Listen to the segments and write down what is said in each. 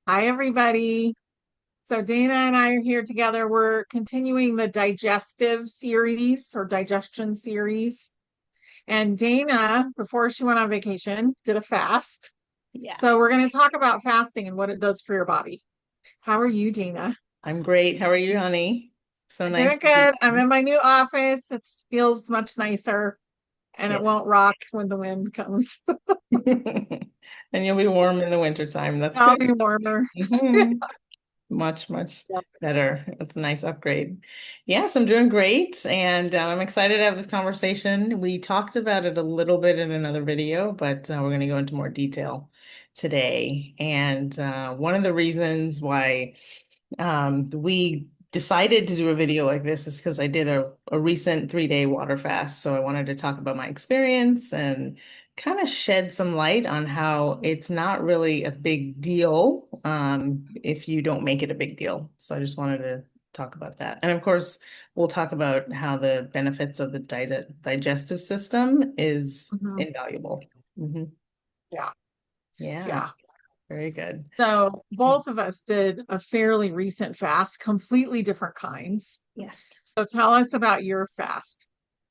Hi, everybody. So Dana and I are here together. We're continuing the digestive series or digestion series. And Dana, before she went on vacation, did a fast. Yeah, So we're going to talk about fasting and what it does for your body. How are you, Dana? I'm great. How are you, honey? So I'm nice doing to be good. I'm here. in my new office. It feels much nicer and Yeah. it won't rock when the wind comes. And you'll be warm in the wintertime. That's I'll good. be warmer. Mhm. Much, much better. That's a nice upgrade. Yes, I'm doing great. And I'm excited to have this conversation. We talked about it a little bit in another video, but we're going to go into more detail today. And one of the reasons why we decided to do a video like this is because I did a recent 3-day water fast. So I wanted to talk about my experience and kind of shed some light on how it's not really a big deal if you don't make it a big deal. So I just wanted to talk about that. And of course, we'll talk about how the benefits of the digestive system is Mhm. invaluable. Hmm. Yeah. Yeah, Yeah. very good. So both of us did a fairly recent fast, completely different kinds. Yes. So tell us about your fast.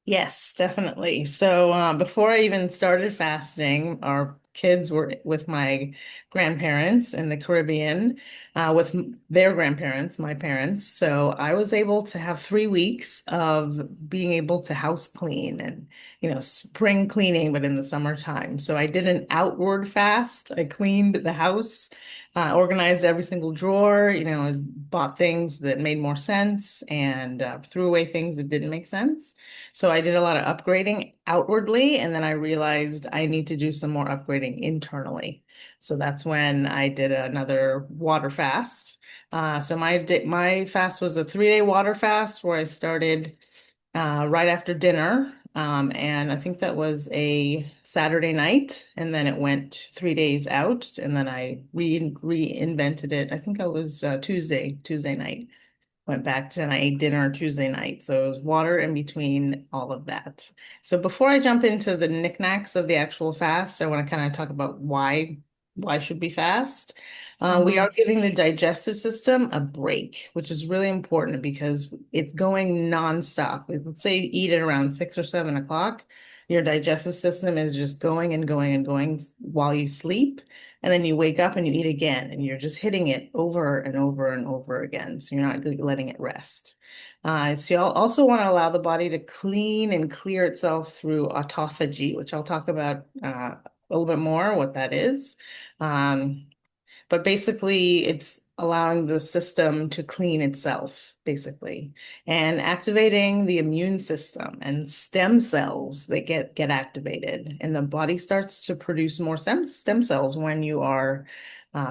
Yes, definitely. So before I even started fasting, our kids were with my grandparents in the Caribbean, their grandparents, my parents. So I was able to have 3 weeks of being able to house clean and, spring cleaning, but in the summertime. So I did an outward fast. I cleaned the house, organized every single drawer, bought things that made more sense and threw away things that didn't make sense. So I did a lot of upgrading outwardly, and then I realized I need to do some more upgrading internally. So that's when I did another water fast. So my fast was a 3-day water fast where I started right after dinner. And I think that was a Saturday night, and then it went 3 days out, and then I reinvented it. I think it was Tuesday night. Went back to and I ate dinner Tuesday night. So it was water in between all of that. So before I jump into the knickknacks of the actual fast, I want to kind of talk about why should we fast? We Hmm. are giving the digestive system a break, which is really important because it's going nonstop. Let's say you eat at around 6 or 7 o'clock. Your digestive system is just going and going and going while you sleep. And then you wake up and you eat again, and you're just hitting it over and over and over again. So you're not letting it rest. So you'll also want to allow the body to clean and clear itself through autophagy, which I'll talk about a little bit more what that is. Um, but basically, it's allowing the system to clean itself, basically, and activating the immune system and stem cells that get activated. And the body starts to produce more stem cells when you are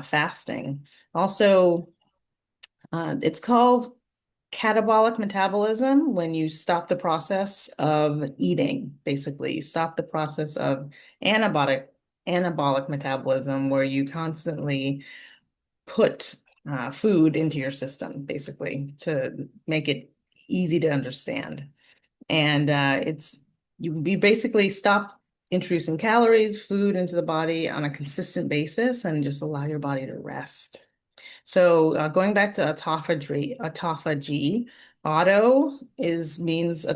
fasting. Also, it's called catabolic metabolism when you stop the process of eating, basically. You stop the process of anabolic metabolism, where you constantly put food into your system, basically, to make it easy to understand. And you basically stop introducing calories, food into the body on a consistent basis and just allow your body to rest. So going back to autophagy, auto is means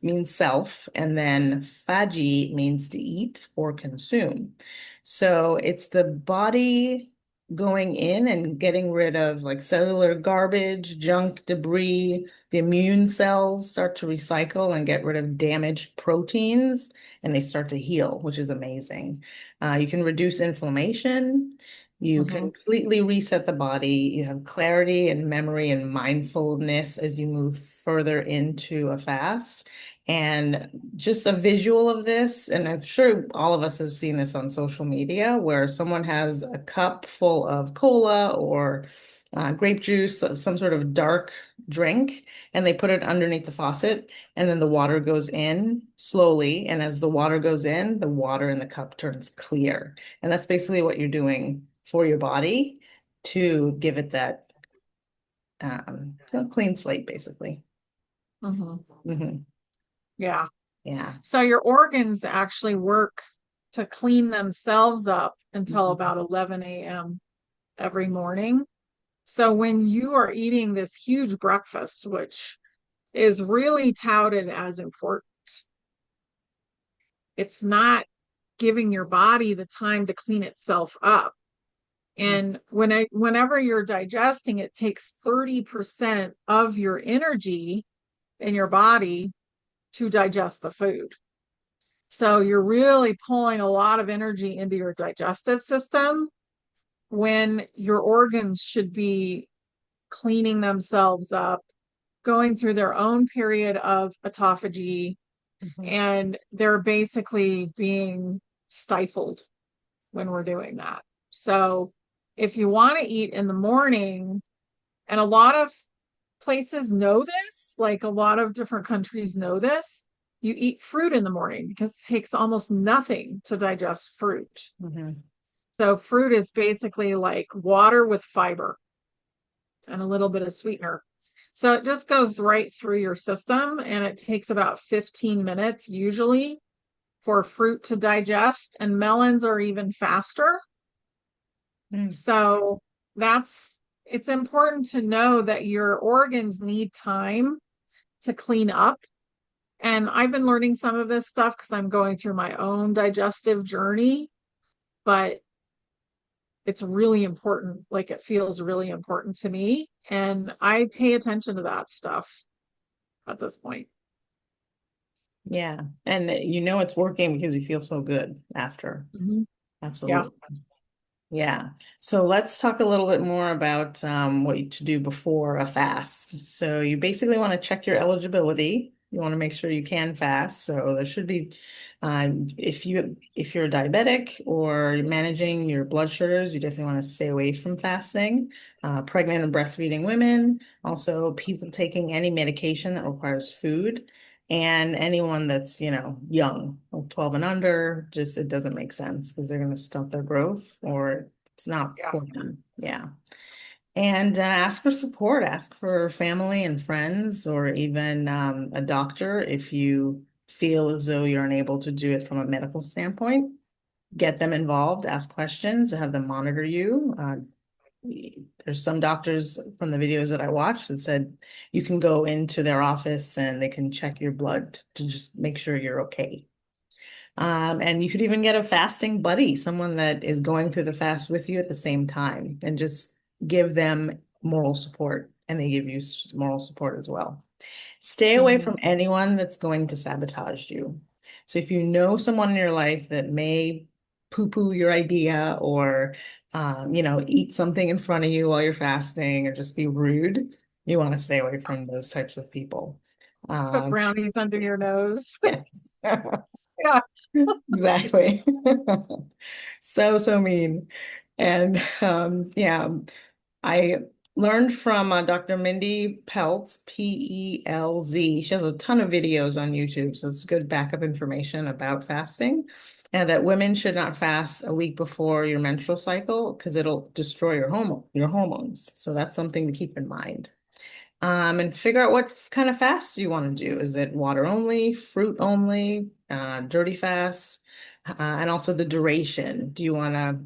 means self, and then phagy means to eat or consume. So it's the body going in and getting rid of like cellular garbage, junk, debris. The immune cells start to recycle and get rid of damaged proteins, and they start to heal, which is amazing. You can reduce inflammation. You Hmm. completely reset the body. You have clarity and memory and mindfulness as you move further into a fast. And just a visual of this, and I'm sure all of us have seen this on social media, where someone has a cup full of cola or grape juice, some sort of dark drink, and they put it underneath the faucet, and then the water goes in slowly. And as the water goes in, the water in the cup turns clear. And that's basically what you're doing for your body to give it that clean slate, basically. Hmm. Hmm. Yeah. Yeah. So your organs actually work to clean themselves up until Mhm. about 11 a.m. every morning. So when you are eating this huge breakfast, which is really touted as important, it's not giving your body the time to clean itself up. And whenever you're digesting, it takes 30% of your energy in your body to digest the food. So you're really pulling a lot of energy into your digestive system when your organs should be cleaning themselves up, going through their own period of autophagy, Mhm. and they're basically being stifled when we're doing that. So if you want to eat in the morning, and a lot of places know this, like a lot of different countries know this, you eat fruit in the morning because it takes almost nothing to digest fruit. Mhm. So fruit is basically like water with fiber and a little bit of sweetener. So it just goes right through your system, and it takes about 15 minutes usually for fruit to digest, and melons are even faster. Mm. So it's important to know that your organs need time to clean up. And I've been learning some of this stuff because I'm going through my own digestive journey, but it's really important. Like it feels really important to me. And I pay attention to that stuff at this point. Yeah. And you know it's working because you feel so good after. Mhm. Yeah. Absolutely. Yeah. So let's talk a little bit more about to do before a fast. So you basically want to check your eligibility. You want to make sure you can fast. So there should be, if you're diabetic or you're managing your blood sugars, you definitely want to stay away from fasting. Pregnant and breastfeeding women, also people taking any medication that requires food. And anyone that's, young, like 12 and under, just it doesn't make sense because they're going to stunt their growth or it's not Yeah. for them. Yeah. And ask for support, ask for family and friends or even a doctor if you feel as though you're unable to do it from a medical standpoint. Get them involved, ask questions, have them monitor you. There's some doctors from the videos that I watched that said you can go into their office and they can check your blood to just make sure you're okay. And you could even get a fasting buddy, someone that is going through the fast with you at the same time, and just give them moral support, and they give you moral support as well. Stay away Mhm. from anyone that's going to sabotage you. So if you know someone in your life that may poo-poo your idea or eat something in front of you while you're fasting or just be rude, you want to stay away from those types of people. Put Um, brownies under your nose. yes. Yeah. Exactly. So, so mean. And yeah, I learned from Dr. Mindy Pelz, Pelz. She has a ton of videos on YouTube, so it's good backup information about fasting. And that women should not fast a week before your menstrual cycle because it'll destroy your hormones. So that's something to keep in mind. And figure out what kind of fast you want to do. Is it water only, fruit only, dirty fast, and also the duration. Do you want to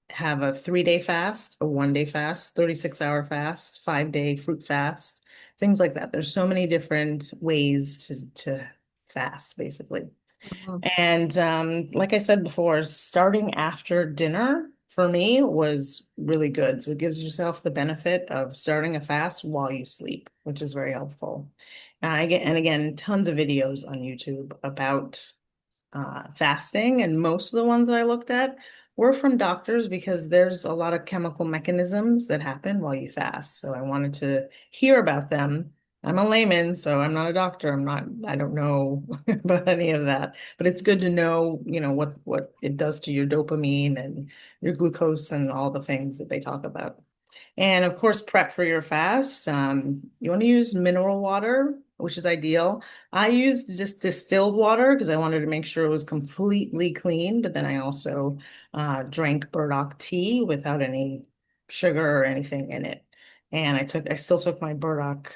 have a 3-day fast, a 1-day fast, 36-hour fast, 5-day fruit fast, things like that. There's so many different ways to fast, basically. Mhm. And like I said before, starting after dinner for me was really good. So it gives yourself the benefit of starting a fast while you sleep, which is very helpful. And again, tons of videos on YouTube about fasting, and most of the ones that I looked at were from doctors because there's a lot of chemical mechanisms that happen while you fast. So I wanted to hear about them. I'm a layman, so I'm not a doctor. I don't know about any of that, but it's good to know, what it does to your dopamine and your glucose and all the things that they talk about. And of course, prep for your fast. You want to use mineral water, which is ideal. I used just distilled water because I wanted to make sure it was completely clean, but then I also drank burdock tea without any sugar or anything in it. And I still took my burdock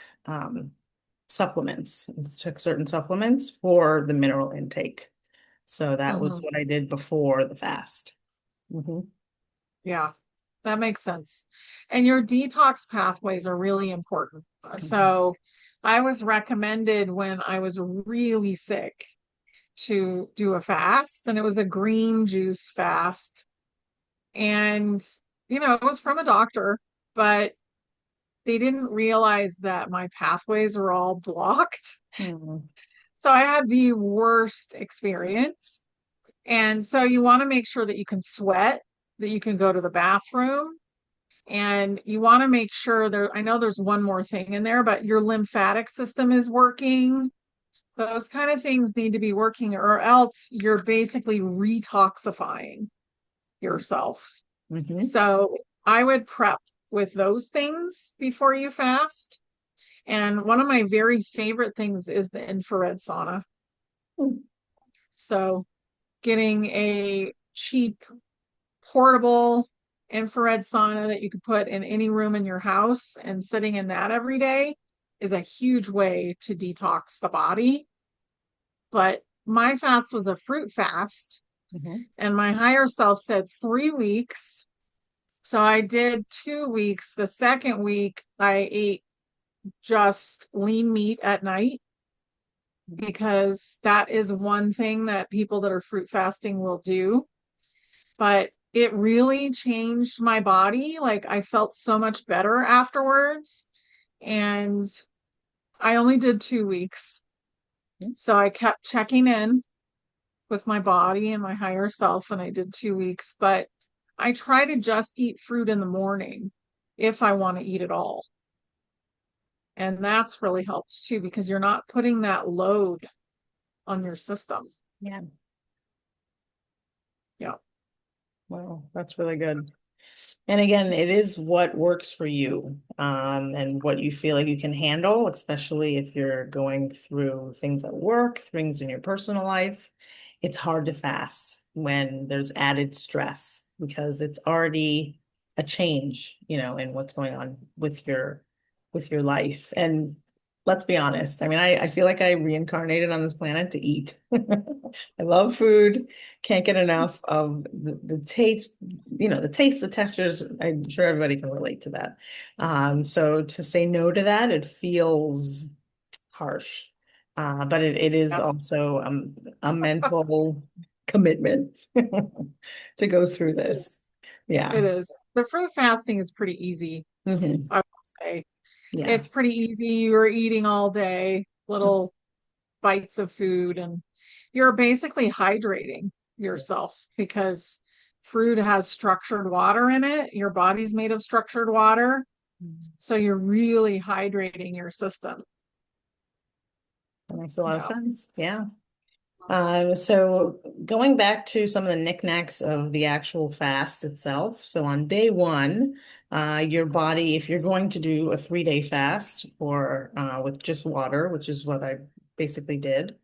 supplements. I took certain supplements for the mineral intake. So that was Mhm. what I did before the fast. Mhm. Yeah. that makes sense. And your detox pathways are really important. So I was recommended when I was really sick to do a fast, and it was a green juice fast. And, it was from a doctor, but they didn't realize that my pathways were all blocked. Mhm. So I had the worst experience. And so you want to make sure that you can sweat, that you can go to the bathroom, and you want to make sure I know there's one more thing in there, but your lymphatic system is working. Those kind of things need to be working, or else you're basically retoxifying yourself. Mhm. So I would prep with those things before you fast. And one of my very favorite things is the infrared sauna. So getting a cheap portable infrared sauna that you could put in any room in your house and sitting in that every day is a huge way to detox the body. But my fast was a fruit fast, Mhm. and my higher self said 3 weeks. So I did 2 weeks. The second week, I ate just lean meat at night because that is one thing that people that are fruit fasting will do. But it really changed my body. Like I felt so much better afterwards. And I only did 2 weeks. So I kept checking in with my body and my higher self, and I did 2 weeks. But I try to just eat fruit in the morning if I want to eat it all. And that's really helped too because you're not putting that load on your system. Yeah. Yeah. Wow, that's really good. And again, it is what works for you, and what you feel like you can handle, especially if you're going through things at work, things in your personal life. It's hard to fast when there's added stress because it's already a change, in what's going on with your life. And let's be honest, I mean, I feel like I reincarnated on this planet to eat. I love food, can't get enough of the taste, the taste, the textures. I'm sure everybody can relate to that. So to say no to that, it feels harsh. But it is Yeah. also a mental commitment to go through It this. is. Yeah. It is. The fruit fasting is pretty easy, Hmm. I would say. Yeah. It's pretty easy. You're eating all day, little bites of food, and you're basically hydrating yourself because fruit has structured water in it. Your body's made of structured water. So you're really hydrating your system. That makes a lot of Yeah. sense. Yeah. So going back to some of the knickknacks of the actual fast itself. So on day one, your body, if you're going to do a 3-day fast or with just water, which is what I basically did,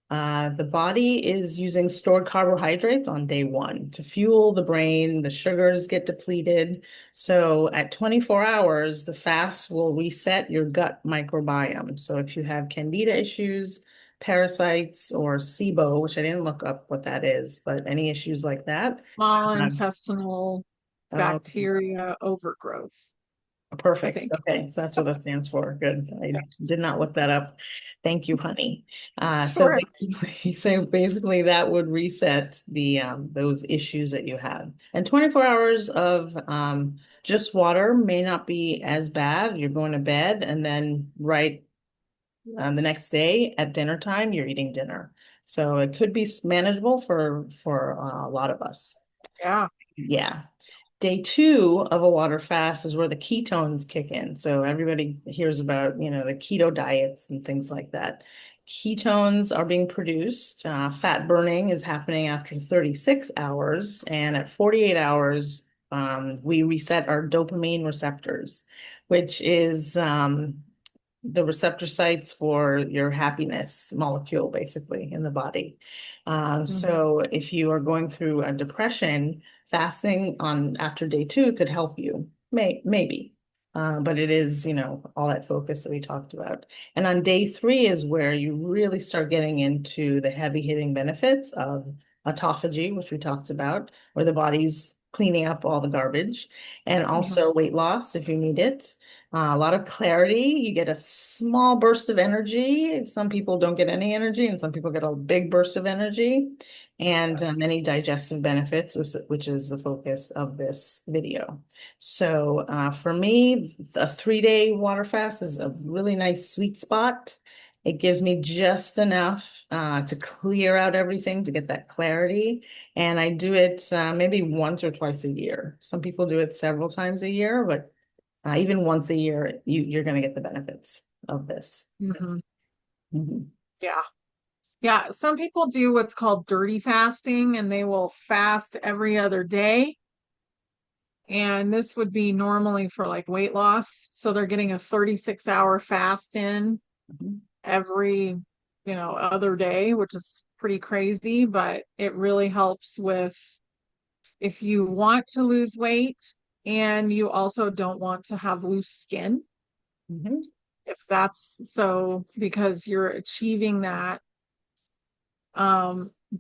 the body is using stored carbohydrates on day one to fuel the brain. The sugars get depleted. So at 24 hours, the fast will reset your gut microbiome. So if you have candida issues, parasites, or SIBO, which I didn't look up what that is, but any issues like that, Small um, intestinal uh, bacteria overgrowth, I perfect. think. Okay, so that's what that stands for. Good. I Yeah. did not look that up. Thank you, honey. So Sure. basically, so basically that would reset the those issues that you had. And 24 hours of just water may not be as bad. You're going to bed and then right the next day at dinner time, you're eating dinner. So it could be manageable for a lot of us. Yeah. Yeah. Day two of a water fast is where the ketones kick in. So everybody hears about, the keto diets and things like that. Ketones are being produced. Fat burning is happening after 36 hours, and at 48 hours, we reset our dopamine receptors, which is the receptor sites for your happiness molecule, basically, in the body. Mhm. So if you are going through a depression, fasting on after day two could help you, maybe. But it is, all that focus that we talked about. And on day three is where you really start getting into the heavy hitting benefits of autophagy, which we talked about, where the body's cleaning up all the garbage, and Mhm. also weight loss if you need it. A lot of clarity. You get a small burst of energy. Some people don't get any energy, and some people get a big burst of energy, and many digestive benefits, which is the focus of this video. So, for me, a 3-day water fast is a really nice sweet spot. It gives me just enough to clear out everything to get that clarity. And I do it maybe once or twice a year. Some people do it several times a year, but even once a year, you're going to get the benefits of this. Mhm. Mhm. Yeah. Yeah. Some people do what's called dirty fasting and they will fast every other day. And this would be normally for like weight loss. So they're getting a 36-hour fast in Mhm. every, other day, which is pretty crazy, but it really helps with if you want to lose weight and you also don't want to have loose skin. Mhm. If that's so, because you're achieving that.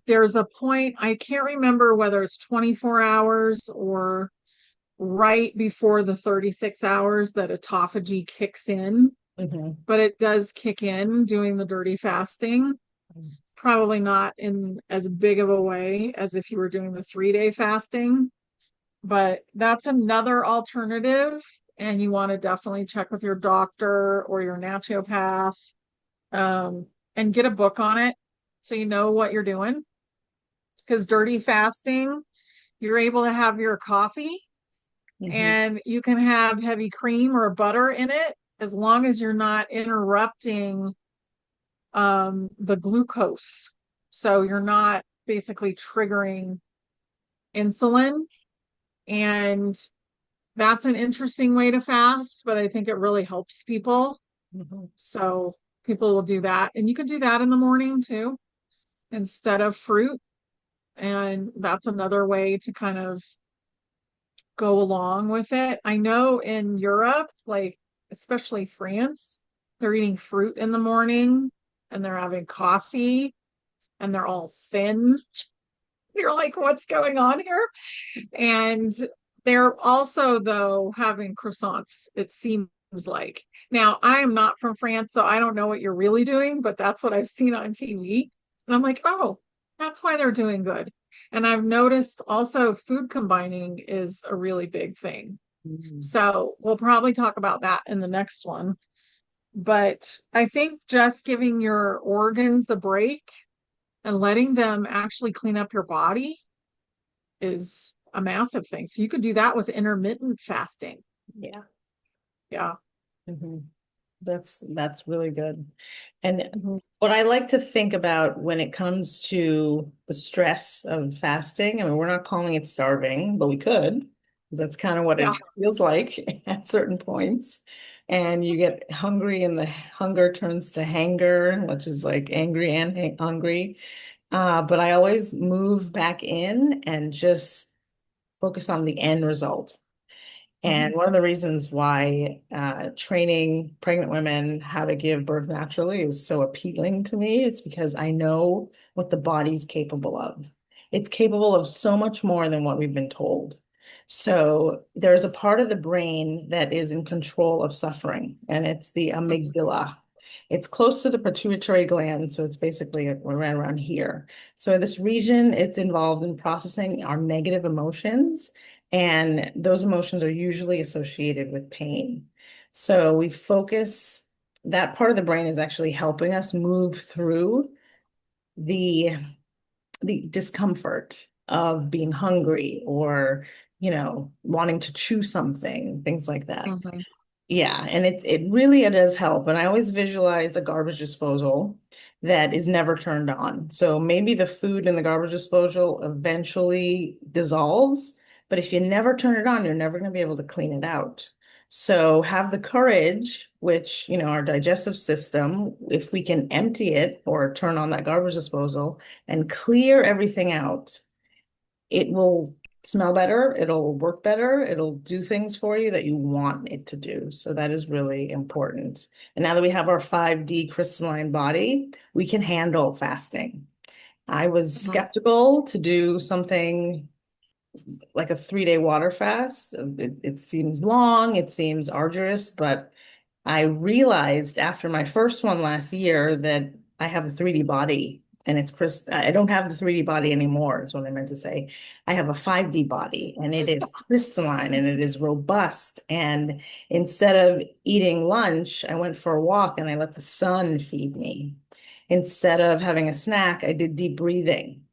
There's a point, I can't remember whether it's 24 hours or right before the 36 hours that autophagy kicks in, Mhm. but it does kick in doing the dirty fasting. Probably not in as big of a way as if you were doing the 3-day fasting, but that's another alternative. And you want to definitely check with your doctor or your naturopath, um, and get a book on it so you know what you're doing. Because dirty fasting, you're able to have your coffee Mhm. and you can have heavy cream or butter in it as long as you're not interrupting the glucose. So you're not basically triggering insulin. And that's an interesting way to fast, but I think it really helps people. Mhm. So people will do that. And you can do that in the morning too, instead of fruit. And that's another way to kind of go along with it. I know in Europe, like especially France, they're eating fruit in the morning and they're having coffee and they're all thin. You're like, what's going on here? And they're also, though, having croissants, it seems like. Now, I am not from France, so I don't know what you're really doing, but that's what I've seen on TV. And I'm like, oh, that's why they're doing good. And I've noticed also food combining is a really big thing. Mhm. So we'll probably talk about that in the next one. But I think just giving your organs a break and letting them actually clean up your body is a massive thing. So you could do that with intermittent fasting. Yeah. Yeah. Mhm. That's really good. And Mhm. what I like to think about when it comes to the stress of fasting, I mean, we're not calling it starving, but we could, because that's kind of what Yeah. it feels like at certain points. And you get hungry, and the hunger turns to hanger, which is like angry and hungry. But I always move back in and just focus on the end result. Mhm. And one of the reasons why training pregnant women how to give birth naturally is so appealing to me, it's because I know what the body's capable of. It's capable of so much more than what we've been told. So there's a part of the brain that is in control of suffering, and it's the Mhm. amygdala. It's close to the pituitary gland, so it's basically right around here. So this region, it's involved in processing our negative emotions, and those emotions are usually associated with pain. So we focus, that part of the brain is actually helping us move through the the discomfort of being hungry or, wanting to chew something, things like that. Mhm. Yeah, and it really it does help. And I always visualize a garbage disposal that is never turned on. So maybe the food in the garbage disposal eventually dissolves, but if you never turn it on, you're never going to be able to clean it out. So have the courage, which, our digestive system, if we can empty it or turn on that garbage disposal and clear everything out, it will smell better, it'll work better, it'll do things for you that you want it to do. So that is really important. And now that we have our 5D crystalline body, we can handle fasting. I was Mhm. skeptical to do something like a 3-day water fast. It seems long, it seems arduous, but I realized after my first one last year that I have a 3D body and it's I don't have the 3D body anymore, is what I meant to say. I have a 5D body and it is crystalline and it is robust. And instead of eating lunch, I went for a walk and I let the sun feed me. Instead of having a snack, I did deep breathing.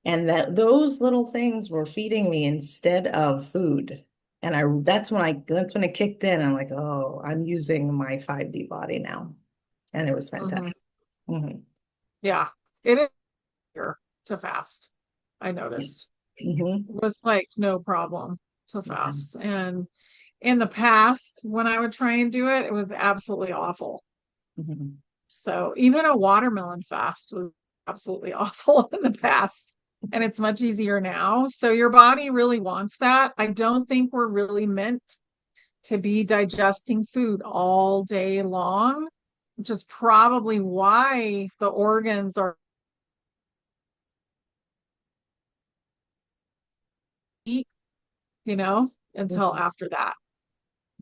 And that those little things were feeding me instead of food. And that's when it kicked in. I'm like, oh, I'm using my 5D body now. And it was Mhm. fantastic. Hmm. Yeah, it is easier to fast. I Yeah. noticed Hmm. it was like no problem to Yeah. fast. And in the past, when I would try and do it, it was absolutely awful. Hmm. So even a watermelon fast was absolutely awful in the past. And it's much easier now. So your body really wants that. I don't think we're really meant to be digesting food all day long, which is probably why the organs are eat, until after that.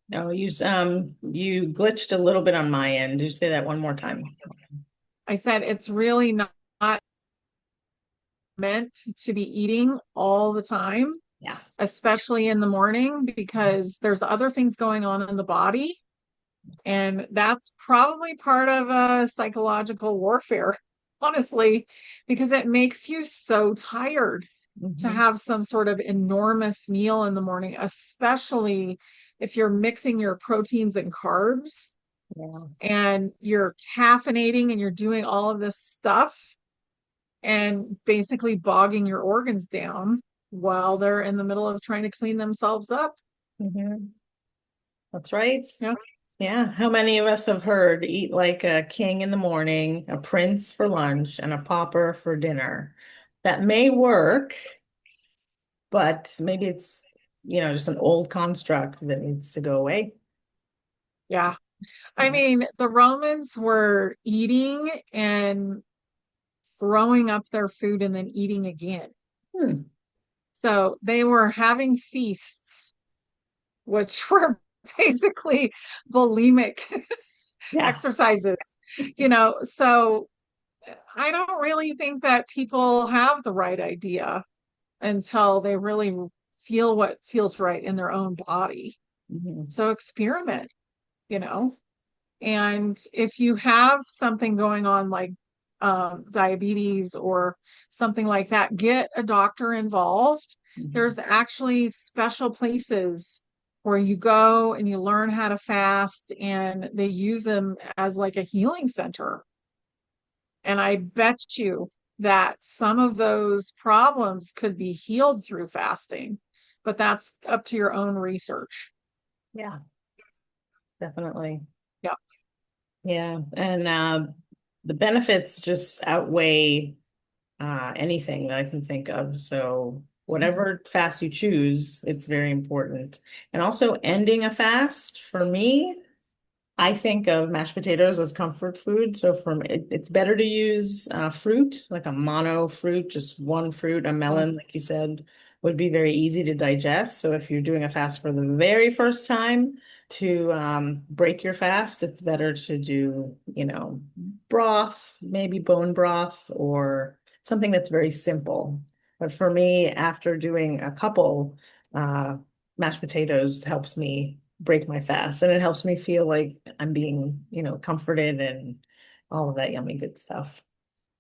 No, you glitched a little bit on my end. Did you say that one more time? I said it's really not meant to be eating all the time, Yeah. especially in the morning, because there's other things going on in the body. And that's probably part of a psychological warfare, honestly, because it makes you so tired to Hmm. have some sort of enormous meal in the morning, especially if you're mixing your proteins and carbs Yeah. and you're caffeinating and you're doing all of this stuff and basically bogging your organs down while they're in the middle of trying to clean themselves up. Hmm. That's right. Yeah. Yeah. How many of us have heard eat like a king in the morning, a prince for lunch, and a pauper for dinner? That may work, but maybe it's, just an old construct that needs to go away. Yeah. I Yeah. mean, the Romans were eating and throwing up their food and then eating again. Hmm. So they were having feasts, which were basically bulimic Yeah. exercises, So I don't really think that people have the right idea until they really feel what feels right in their own body. Mhm. So experiment, you know. And if you have something going on like diabetes or something like that, get a doctor involved. Mhm. There's actually special places where you go and you learn how to fast, and they use them as like a healing center. And I bet you that some of those problems could be healed through fasting, but that's up to your own research. Yeah, definitely. Yeah. Yeah. And the benefits just outweigh anything that I can think of. So whatever fast you choose, it's very important. And also ending a fast for me, I think of mashed potatoes as comfort food. So it's better to use fruit, like a mono fruit, just one fruit, a Mhm. melon, like you said, would be very easy to digest. So if you're doing a fast for the very first time to break your fast, it's better to do, broth, maybe bone broth or something that's very simple. But for me, after doing a couple, uh, mashed potatoes helps me break my fast and it helps me feel like I'm being, comforted and all of that yummy good stuff.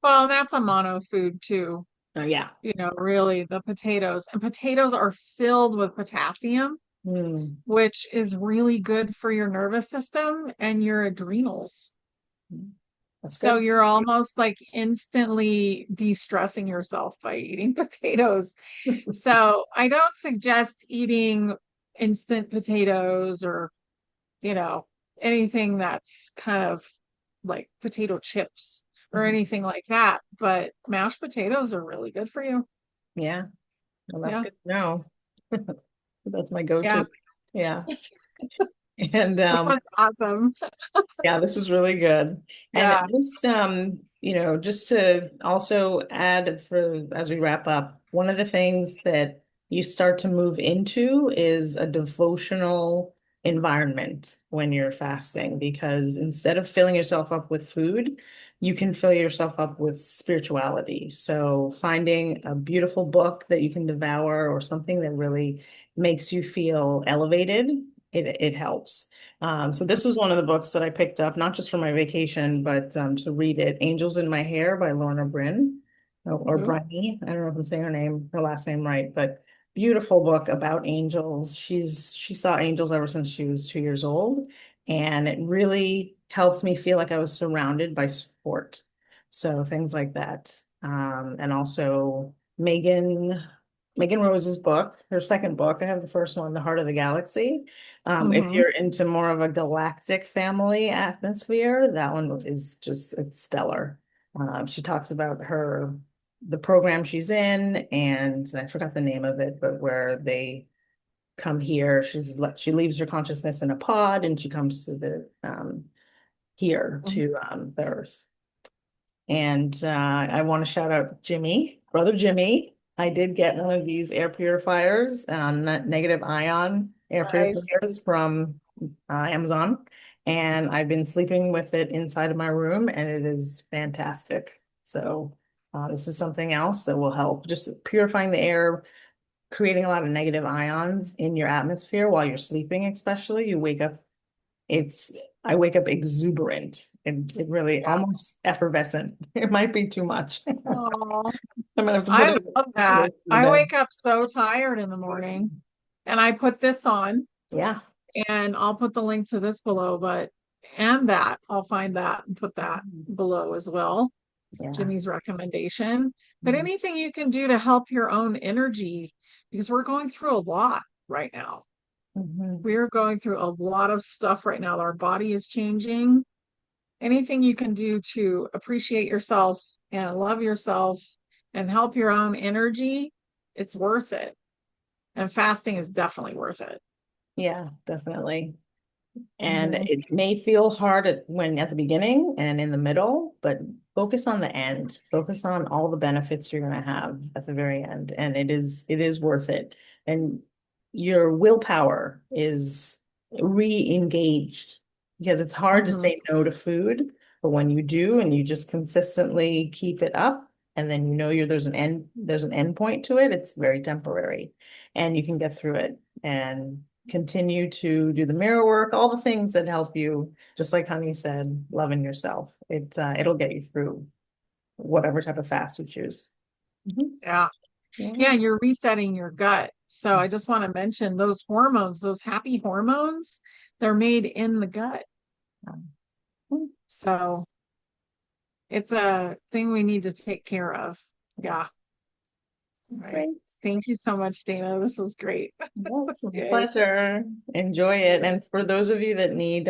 Well, that's a mono food too. Oh yeah. Really the potatoes. And potatoes are filled with potassium, Mm, which is really good for your nervous system and your adrenals. that's So good. you're almost like instantly de-stressing yourself by eating potatoes. So I don't suggest eating instant potatoes or, you know, anything that's kind of like potato chips or Mhm. anything like that. But mashed potatoes are really good for you. Yeah, well, that's Yeah. good to know. That's my Yeah. go-to. Yeah. And This was awesome. yeah, this is really good. And Yeah. just to also add for as we wrap up, one of the things that, you start to move into is a devotional environment when you're fasting, because instead of filling yourself up with food, you can fill yourself up with spirituality. So finding a beautiful book that you can devour or something that really makes you feel elevated, it helps. So this was one of the books that I picked up, not just for my vacation, but to read it. Angels in My Hair by Lorna Bryn, or Mhm. Bryony. I don't know if I'm saying her last name right, but beautiful book about angels. She saw angels ever since she was 2 years old, and it really helped me feel like I was surrounded by support. So things like that. And also Megan Rose's book, her second book. I have the first one, The Heart of the Galaxy. If Mhm. you're into more of a galactic family atmosphere, that one is just, it's stellar. She talks about the program she's in, and I forgot the name of it, but where they come here, she leaves her consciousness in a pod and she comes to the here Mhm. to the Earth. And I want to shout out Jimmy, brother Jimmy. I did get one of these air purifiers, negative ion air Nice. purifiers from Amazon. And I've been sleeping with it inside of my room, and it is fantastic. So this is something else that will help just purifying the air, creating a lot of negative ions in your atmosphere while you're sleeping, especially. You wake up it's I wake up exuberant and it really Yeah. almost effervescent. It might be too much. I'm Oh, gonna have to put I it love the that. rest of the I day. wake up so tired in the morning and I put this on, Yeah. and I'll put the link to this below, but and that I'll find that and put that below as well. Yeah. Jimmy's recommendation. But Mhm. anything you can do to help your own energy, because we're going through a lot right now. Mhm. We're going through a lot of stuff right now. Our body is changing. Anything you can do to appreciate yourself and love yourself and help your own energy, it's worth it. And fasting is definitely worth it. Yeah, definitely. And Mhm. it may feel hard at the beginning and in the middle, but focus on the end. Focus on all the benefits you're going to have at the very end, and it is worth it. And your willpower is re-engaged, because it's hard to Mhm. say no to food, but when you do and you just consistently keep it up, and then there's an end point to it, it's very temporary, and you can get through it and continue to do the mirror work, all the things that help you, just like Honey said, loving yourself. It'll get you through whatever type of fast you choose. Mhm. Yeah. Yeah. Yeah, you're resetting your gut. So I just want to mention those hormones, those happy hormones, they're made in the gut. Mhm. So it's a thing we need to take care of. Yes. Yeah. Right. Great. Thank you so much, Dana. This is great. Yes, a Yay. pleasure. Enjoy it. And for those of you that need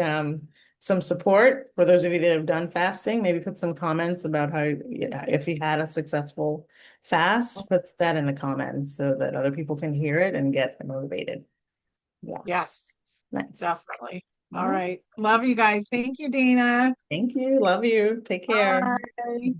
some support, for those of you that have done fasting, maybe put some comments about if you had a successful fast, put that in the comments so that other people can hear it and get motivated. Yeah, Yes, nice. definitely. All Well, right. Love you guys. Thank you, Dana. thank you. Love you. Take care. Bye.